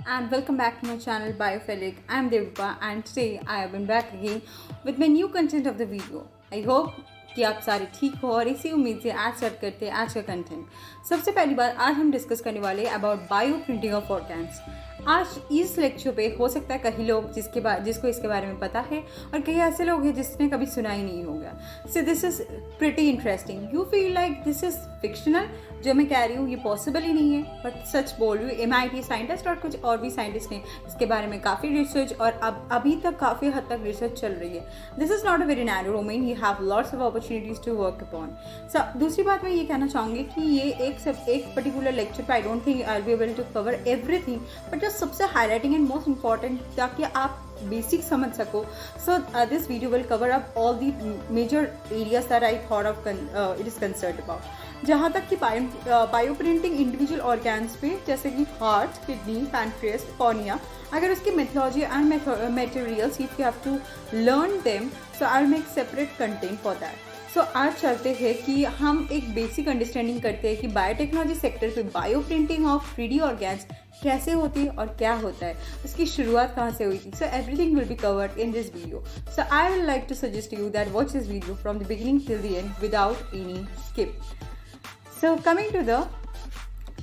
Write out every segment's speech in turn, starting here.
and welcome back to my channel Biophilic. I am Devipa and today I have been back again with my new content of the video. I hope कि आप सारे ठीक हो और इसी उम्मीद से आज स्टार्ट करते हैं आज का कंटेंट। सबसे पहली बात आज हम डिस्कस करने वाले हैं about bio printing of organs. आज इस लेक्चर पे हो सकता है कई लोग जिसको इसके बारे में पता है और कई ऐसे लोग हैं जिसने कभी सुना ही नहीं होगा। So this is pretty interesting. You feel like this is fictional, जो मैं कह रही हूँ ये पॉसिबल ही नहीं है, बट सच बोल रही हूँ। MIT साइंटिस्ट और कुछ और भी साइंटिस्ट ने इसके बारे में काफ़ी रिसर्च और अभी तक काफ़ी हद तक रिसर्च चल रही है। This is not a very narrow domain, you have lots of opportunities to work upon. So दूसरी बात मैं ये कहना चाहूँगी कि ये एक पर्टिकुलर लेक्चर पे I don't think I will be able to cover everything, but जो सबसे हाईलाइटिंग एंड मोस्ट इंपॉर्टेंट ताकि आप बेसिक समझ सको। So this video will cover up all the major areas that I thought of it is concerned about. जहाँ तक कि bio printing individual organs पे जैसे कि हार्ट, किडनी, पैनक्रियास, कॉर्निया, अगर उसकी methodology and materials if you have to learn them, so I will make separate content for that. So आज चलते हैं कि हम एक बेसिक अंडरस्टैंडिंग करते हैं कि बायोटेक्नोलॉजी सेक्टर पे bio printing of 3D organs कैसे होती है और क्या होता है, उसकी शुरुआत कहाँ से हुई थी। So everything will be covered in this video. So I will like to suggest you that watch this video from the beginning till the end without any skip. So coming to the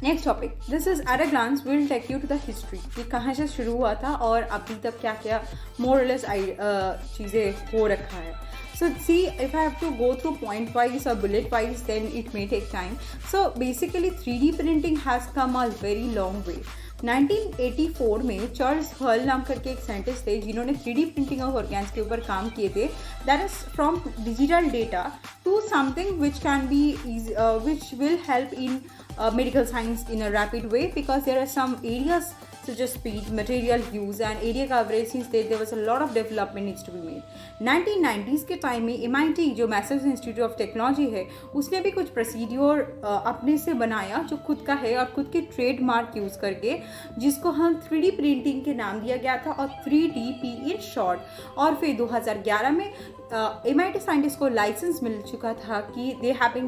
next topic, this is at a glance will take you to the history कि कहाँ से शुरू हुआ था और अभी तक क्या क्या more or less चीज़ें हो रखा है। So see, if I have to go through point wise or bullet wise, then it may take time. So basically 3D printing has come a very long way. 1984 में Charles हल नाम करके एक scientist थे जिन्होंने 3D प्रिंटिंग ऑफ ऑर्गन्स के ऊपर काम किए थे। That is from digital data to something which can be which will help in medical science in a rapid way, because there are some areas such as speed, material use and area coverage since there was a lot of development needs to be made. 1990s के time में MIT जो Massachusetts institute of technology है उसने भी कुछ procedure अपने से बनाया जो खुद का है और खुद के ट्रेडमार्क यूज़ करके, जिसको हम 3D प्रिंटिंग के नाम दिया गया था और 3DP इन शॉर्ट। और फिर 2011 में MIT साइंटिस्ट को लाइसेंस मिल चुका था कि they have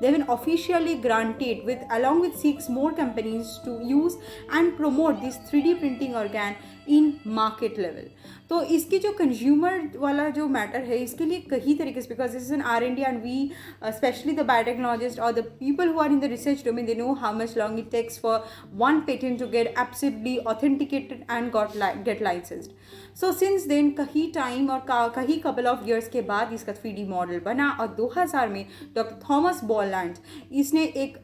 been officially granted with along with 6 more companies to use and promote this 3D printing organ in market level. तो इसकी जो कंज्यूमर वाला जो मैटर है इसके लिए कई तरीके से, because this is an R&D and we specially the biotechnologist और the people who are in the research domain, they know how much long it takes for one patent to get absolutely authenticated and get licensed. So since then कहीं time और कहीं couple of years के बाद इसका 3D model बना और 2000 में doctor Thomas Boland इसने एक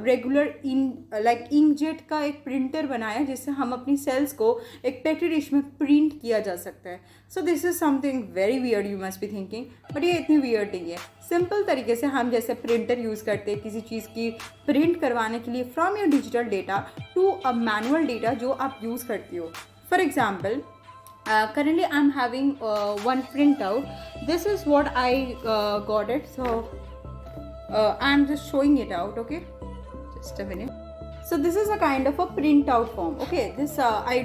रेगुलर इंकजेट का एक प्रिंटर बनाया जिससे हम अपनी सेल्स को एक पेट्री डिश में प्रिंट किया जा सकता है। So this is something very weird, you must be thinking, but ये इतनी वियर्ड नहीं है। सिंपल तरीके से हम जैसे प्रिंटर यूज़ करते हैं किसी चीज़ की प्रिंट करवाने के लिए from your digital data to a manual data जो आप यूज़ करती हो। For example, currently I'm having one printout. This is what I got it, so I'm just showing it out. Okay, just a minute. So this is a kind of a printout form. Okay, this I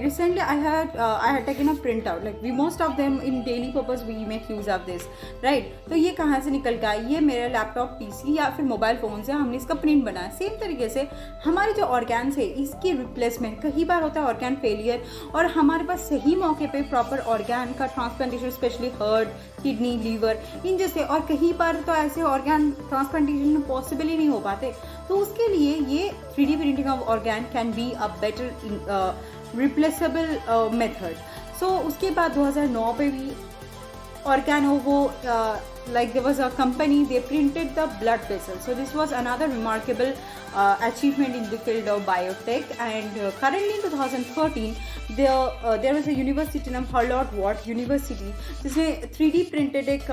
had taken a printout. Like we most of them in daily purpose we make use of this, right? तो ये कहाँ से निकल गया? ये मेरा laptop, PC या फिर मोबाइल फ़ोन से हमने इसका प्रिंट बनाया। सेम तरीके से हमारे जो ऑर्गन्स है इसकी रिप्लेसमेंट कई बार होता है ऑर्गन फेलियर, और हमारे पास सही मौके पे प्रॉपर ऑर्गन का transplantation, specially heart, kidney, liver, इन जैसे, और कहीं पर तो ऐसे ऑर्गन ट्रांसप्लांटेशन पॉसिबल ही नहीं हो पाते। तो उसके लिए ये 3D printing of organ can be a better replaceable method. So उसके बाद 2009 पे भी Organovo, like there was a company, they printed the blood vessels. So this was another remarkable achievement in the field of biotech. And currently in 2013, there was a university named Harvard University जिसने 3D printed एक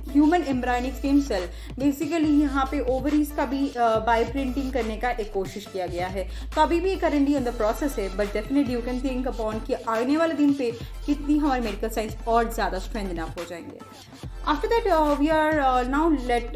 human embryonic stem cell, basically यहाँ पे ovaries का भी bio printing करने का एक कोशिश किया गया है। तो अभी भी करेंटली ऑन द प्रोसेस है, but definitely you can think upon कि आने वाले दिन पे कितनी हमारी मेडिकल साइंस और ज़्यादा स्ट्रेंथन अप हो जाएंगे। After that we are now let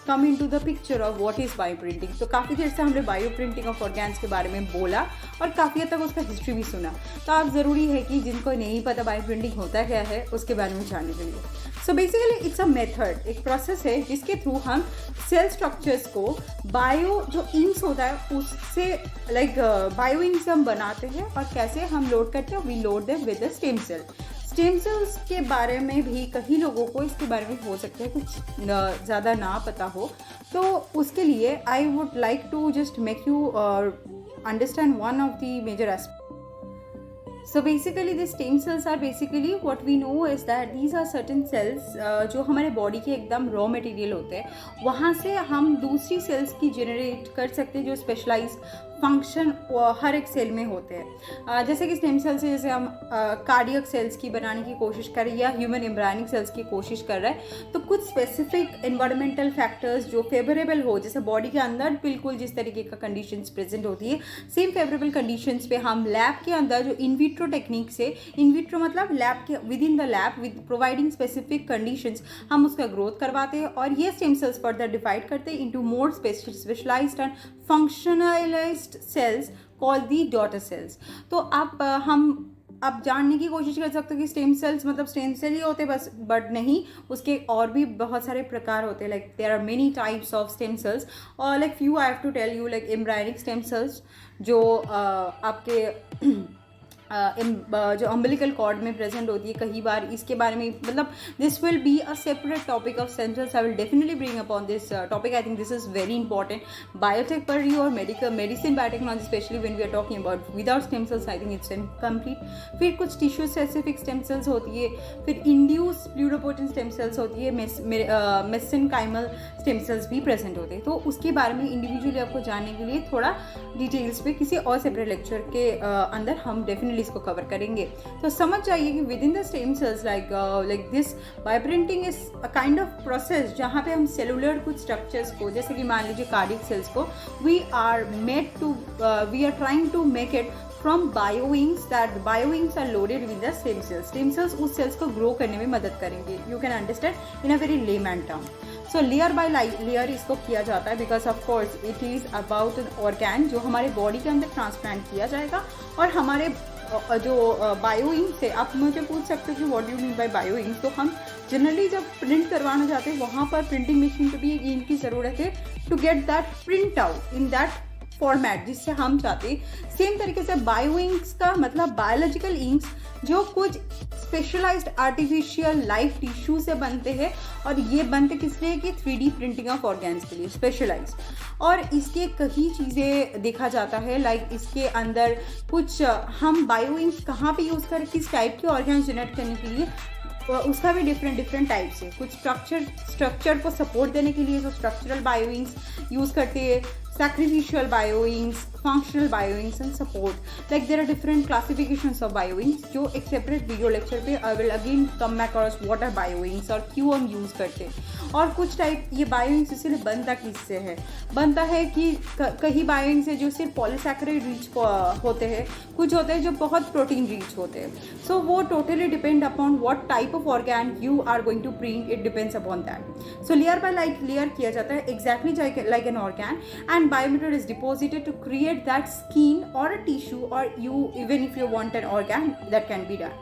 come into the picture of what is bioprinting. तो काफ़ी देर से हमने बायो प्रिंटिंग ऑफ ऑर्गेन्स के बारे में बोला और काफ़ी हद तक उसका हिस्ट्री भी सुना. तो आप ज़रूरी है कि जिनको नहीं पता बायो प्रिंटिंग होता क्या है उसके बारे में जानने के लिए. So basically it's a method, एक प्रोसेस है जिसके थ्रू हम सेल स्ट्रक्चर्स को बायो जो इंक्स होता है उससे लाइक बायो इंक्स हम बनाते हैं. और कैसे हम लोड करते हैं, we load them with the stem cell. Stem cells के बारे में भी कई लोगों को इसके बारे में हो सकता है कुछ ज़्यादा ना पता हो. तो उसके लिए I would like to just make you understand one of the major aspect. So basically the stem cells are basically what we know is that these are certain cells जो हमारे बॉडी के एकदम रॉ मटेरियल होते हैं, वहाँ से हम दूसरी सेल्स की जनरेट कर सकते हैं जो स्पेशलाइज फंक्शन हर एक सेल में होते हैं. जैसे कि स्टेम सेल से जैसे हम कार्डियक सेल्स की बनाने की कोशिश कर रहे हैं या ह्यूमन एम्ब्रायनिक सेल्स की कोशिश कर रहे हैं, तो कुछ स्पेसिफिक एनवायरमेंटल फैक्टर्स जो फेवरेबल हो, जैसे बॉडी के अंदर बिल्कुल जिस तरीके का कंडीशंस प्रेजेंट होती है, सेम फेवरेबल कंडीशंस पे हम लैब के अंदर जो इन विट्रो टेक्निक से, इन विट्रो मतलब लैब के with in the lab with providing specific conditions, हम उसका ग्रोथ करवाते हैं. और ये स्टेम सेल्स फर्दर डिवाइड करते हैं into more specialised and functionalised cells called the daughter cells. तो आप हम अब जानने की कोशिश कर सकते हो कि स्टेम सेल्स मतलब स्टेम सेल ही होते बस, बट नहीं, उसके और भी बहुत सारे प्रकार होते हैं. Like there are many types of stem cells. और like few I have to tell you, like embryonic stem cells जो आपके जो अम्बिलिकल कॉर्ड में प्रेजेंट होती है. कई बार इसके बारे में मतलब this will be a separate topic of stem cells. I will definitely bring upon this topic. I think this is very important. Biotech पढ़ रही हो और medicine biotechnology, specially when we are talking about without stem cells, I think it's incomplete. फिर कुछ tissue specific stem cells होती है, फिर induce pluripotent stem cells होती है, मेसेनकाइमल स्टेम सेल्स भी प्रेजेंट होते हैं. तो उसके बारे में इंडिविजुअली आपको जानने के लिए थोड़ा डिटेल्स पे किसी और सेपरेट लेक्चर के अंदर हम डेफिनेटली इसको कवर करेंगे. तो समझ जाइए कि with in the stem sales like this bioprinting is a kind of process जहाँ पे हम सेलुलर कुछ स्ट्रक्चर्स को, जैसे कि मान लीजिए कार्डियक सेल्स को, we are trying to make it from bioinks. That bioinks are loaded with the stem cells. Stem cells उस सेल्स को ग्रो करने में मदद करेंगे. You can understand in a very layman term. So layer by layer इसको किया जाता है because of course it is about an organ जो हमारे बॉडी के अंदर ट्रांसप्लांट किया जाएगा. और हमारे जो बायो इंक से आप मुझे पूछ सकते हो कि what do mean by bio ink. तो हम जनरली जब प्रिंट करवाना चाहते हैं वहाँ पर प्रिंटिंग मशीन को भी एक इंक की ज़रूरत है to get that print out in that format जिससे हम चाहते हैं. सेम तरीके से बायो इंक्स का मतलब बायोलॉजिकल इंक्स जो कुछ स्पेशलाइज्ड आर्टिफिशियल लाइफ टिश्यू से बनते हैं. और ये बनते किस लिए कि 3D प्रिंटिंग ऑफ ऑर्गेन्स के लिए स्पेशलाइज्ड. और इसके कई चीज़ें देखा जाता है, लाइक इसके अंदर कुछ हम बायो इंक्स कहाँ पे यूज़ करें, किस टाइप के ऑर्गेन्स जनरेट करने के लिए, उसका भी डिफरेंट टाइप्स है. कुछ स्ट्रक्चर को सपोर्ट देने के लिए जो स्ट्रक्चरल बायो इंक्स यूज़ करते हैं, sacrificial bioinks, functional bioinks and support. Like there are different classifications of bioinks जो एक separate video lecture पे I will again come across what are bioinks और क्यों हम यूज़ करते हैं. और कुछ टाइप ये बायोइंक्स इसलिए बनता किससे है, बनता है कि कई बायोइंक्स है जो सिर्फ पॉलीसैकेराइड रिच होते हैं, कुछ होते हैं जो बहुत प्रोटीन रिच होते हैं. सो वो totally depend upon what type of organ you are going to print, it depends upon that. So layer by layer किया जाता है exactly like an organ. And biomatter is deposited to create that skin or a tissue, or you even if you want an organ that can be done.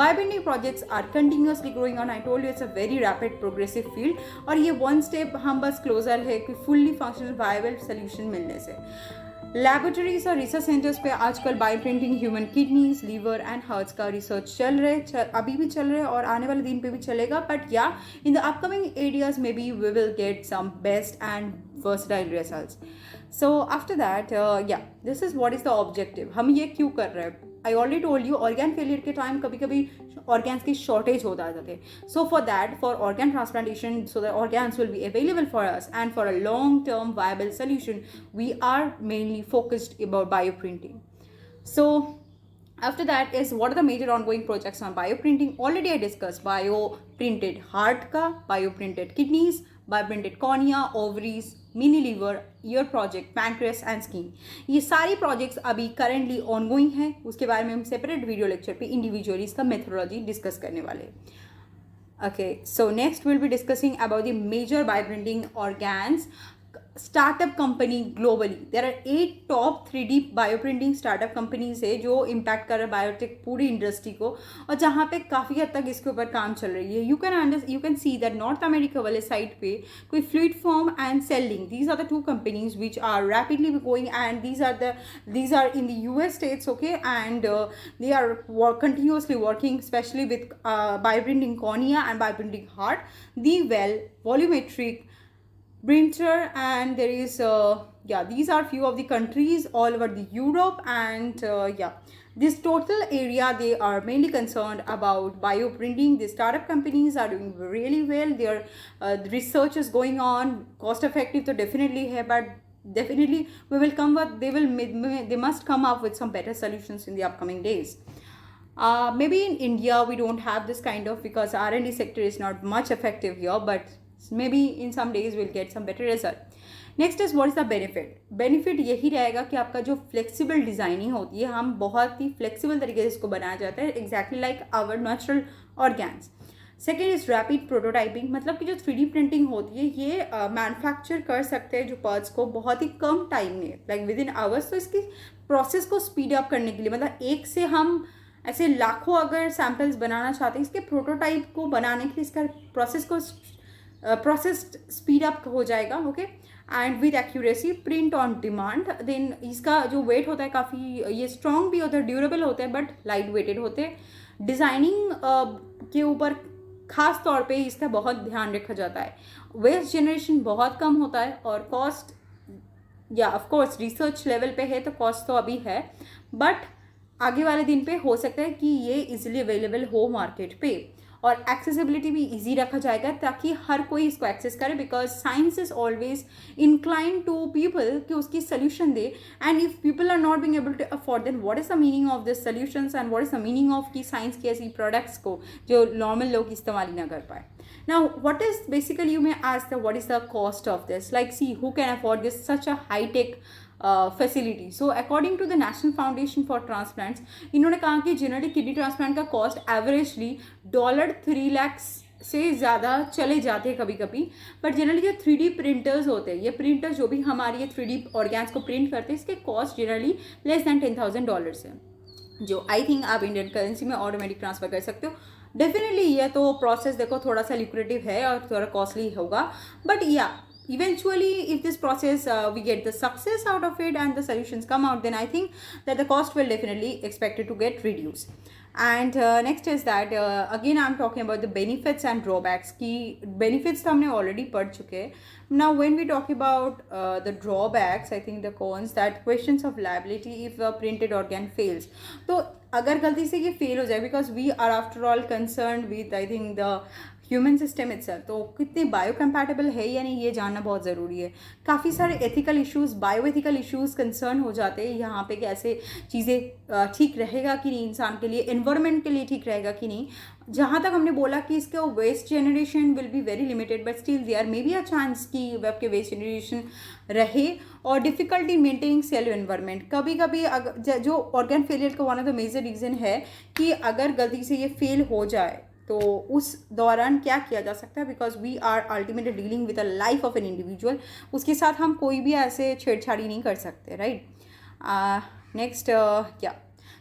Biobinding projects are continuously growing on. I told you it's a very rapid progressive field. और ये one step हम बस closer है कि fully functional viable solution मिलने से. Laboratories और research centres पे आजकल bio printing human kidneys, liver and hearts का रिसर्च चल रहे, अभी भी चल रहे और आने वाले दिन पे भी चलेगा. बट या in the upcoming areas maybe we will get some best and versatile results. So after that, this is what is the objective. हम ये क्यों कर रहे हैं? I already told you organ failure के टाइम कभी कभी organs की shortage हो जाते थे. So for that, for organ transplantation, so the organs will be available for us, and for a long-term viable solution, we are mainly focused about bioprinting. So after that is what are the major ongoing projects on bioprinting? Already I discussed bioprinted heart का, bioprinted kidneys, bioprinted cornea, ovaries, mini liver, ear project, pancreas and skin. ये सारी projects अभी currently ongoing हैं. उसके बारे में हम separate video lecture पे इंडिविजुअली इसका मेथोडोलॉजी डिस्कस करने वाले हैं. Okay, so next we'll be discussing about the major bioprinting organs startup company globally. There are 8 top 3D bioprinting startup companies है जो इम्पैक्ट कर रहे हैं बायोटेक पूरी इंडस्ट्री को, और जहाँ पे काफ़ी हद तक इसके ऊपर काम चल रही है. You can see that North America वाले साइड पे कोई fluid form and selling, these are the 2 companies which are rapidly going, and these are in the US states, okay, and they are continuously working, especially with bioprinting cornea and bioprinting heart, the well volumetric printer, and there is yeah, these are few of the countries all over the Europe, and yeah, this total area they are mainly concerned about bioprinting. The startup companies are doing really well. Their research is going on, cost effective so definitely है, but definitely we will come with, they must come up with some better solutions in the upcoming days. Maybe in India we don't have this kind of, because R&D sector is not much effective here, but maybe in some days we'll get some better result. Next is what is the benefit यही रहेगा कि आपका जो flexible designing होती है, हम बहुत ही flexible तरीके से इसको बनाया जाता है, exactly like our natural organs. Second is rapid prototyping, मतलब कि जो 3D प्रिंटिंग होती है ये मैन्युफैक्चर कर सकते हैं जो पार्ट्स को बहुत ही कम टाइम में, लाइक विद इन आवर्स. तो इसकी प्रोसेस को स्पीड अप करने के लिए, मतलब एक से हम ऐसे लाखों अगर सैम्पल्स बनाना चाहते हैं, इसके प्रोटोटाइप को बनाने के लिए इसका प्रोसेस स्पीड अप हो जाएगा. Okay, and with accuracy, print on demand. Then इसका जो वेट होता है काफ़ी ये स्ट्रॉन्ग भी होता है, ड्यूरेबल होते हैं, बट लाइट वेटेड होते हैं. डिज़ाइनिंग के ऊपर खास तौर पे इसका बहुत ध्यान रखा जाता है. वेस्ट जनरेशन बहुत कम होता है, और कॉस्ट या ऑफ कोर्स रिसर्च लेवल पे है तो कॉस्ट तो अभी है, बट आगे वाले दिन पे हो सकता है कि ये इजीली अवेलेबल हो मार्केट पे, और एक्सेसिबिलिटी भी इजी रखा जाएगा ताकि हर कोई इसको एक्सेस करे, because science is always incline to people कि उसकी सोल्यूशन दे. And if people are not being able to afford, then what is the meaning of this solutions and what is the meaning of की science की ऐसी products को जो normal लोग इस्तेमाल ही ना कर पाए. Now, what is basically, you may ask that what is the cost of this? Like, see, who can afford this such a high-tech facility? So, according to the National Foundation for Transplants, इन्होंने कहा कि generally kidney transplant का cost averagely $3 lakh से ज़्यादा चले जाते हैं कभी कभी. बट जनरली जो 3D प्रिंटर्स होते हैं, ये प्रिंटर्स जो भी हमारी ये 3D ऑर्गेन्स को प्रिंट करते हैं, इसके कॉस्ट जनरली लेस दैन $10,000 है, जो आई थिंक आप इंडियन करेंसी में ऑटोमेटिक ट्रांसफ़र कर सकते हो. डेफिनेटली ये तो प्रोसेस देखो थोड़ा सा ल्यूक्रेटिव है और थोड़ा कॉस्टली होगा, बट या eventually if this process we get the success out of it and the solutions come out, then I think that the cost will definitely expected to get reduced. And next is that again I'm talking about the benefits and drawbacks. की benefits तो हमने already पढ़ चुके हैं. Now when we talk about the drawbacks, I think the cons, that questions of liability if a printed organ fails. तो अगर गलती से ये फेल हो जाए, because we are after all concern with I think the human system itself, तो कितने biocompatible है या नहीं ये जानना बहुत ज़रूरी है. काफ़ी सारे एथिकल इश्यूज़, बायोएथिकल इश्यूज़ कंसर्न हो जाते हैं यहाँ पे, कैसे चीज़ें ठीक रहेगा कि नहीं इंसान के लिए, एनवायरनमेंट के लिए ठीक रहेगा कि नहीं. जहाँ तक हमने बोला कि इसका waste generation will be very limited, but still there may be a chance कि वेब के वेस्ट जनरेशन रहे. और डिफ़िकल्टी मेंटेनिंग सेल एनवायरनमेंट, कभी कभी अगर जो ऑर्गन फेलियर का one of the major reason है कि अगर गलती से ये फेल हो जाए तो उस दौरान क्या किया जा सकता है, because we are ultimately dealing with a life of an individual. उसके साथ हम कोई भी ऐसे छेड़छाड़ी नहीं कर सकते, राइट. नेक्स्ट क्या,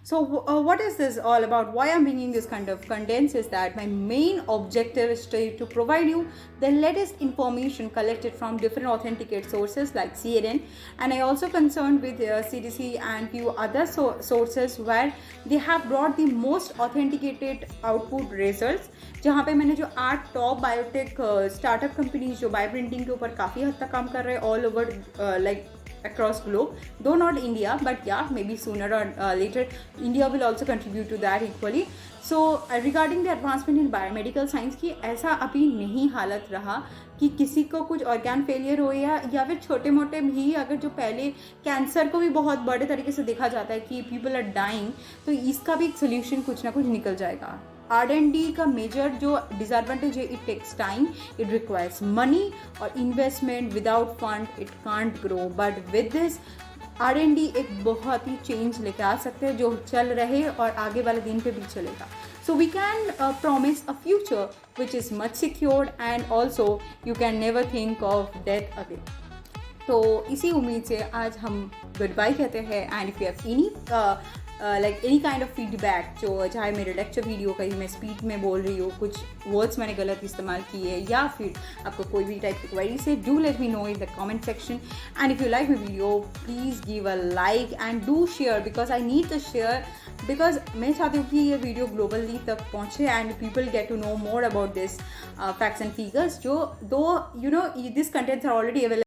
so what is this all about? Why I'm bringing this kind of contents is that my main objective is to provide you the latest information collected from different authenticate sources like CNN, and I also concerned with CDC and few other sources where they have brought the most authenticated output results. जहाँ पे मैंने जो 8 top biotech startup companies जो bioprinting के ऊपर काफ़ी हद तक काम कर रहे हैं all over like across globe, though not India, but yeah, maybe sooner or later India will also contribute to that equally. So regarding the advancement in biomedical science की ऐसा अभी नहीं हालत रहा कि किसी को कुछ ऑर्गन फेलियर हो या फिर छोटे मोटे भी, अगर जो पहले कैंसर को भी बहुत बड़े तरीके से देखा जाता है कि पीपल आर डाइंग, तो इसका भी एक सोल्यूशन कुछ ना कुछ निकल जाएगा. R&D का मेजर जो डिसएडवांटेज है, it takes time, it requires money और investment. Without fund it can't grow, but with this R&D एक बहुत ही चेंज लेके आ सकते हैं जो चल रहे और आगे वाले दिन पे भी चलेगा. So we can promise a future which is much secured, and also you can never think of death again. तो इसी उम्मीद से आज हम गुड बाय कहते हैं. And if you have any like any kind of feedback, जो चाहे मेरे लेक्चर वीडियो कहीं मैं स्पीड में बोल रही हूँ, कुछ वर्ड्स मैंने गलत इस्तेमाल किए, या फिर आपको कोई भी टाइप की क्वेरी से, do let me know in the comment section. And if you like my video please give a like and do share, because I need the share, because मैं चाहती हूँ कि ये वीडियो ग्लोबली तक पहुँचे and people get to know more about this facts and figures, जो दो you know this contents are already available.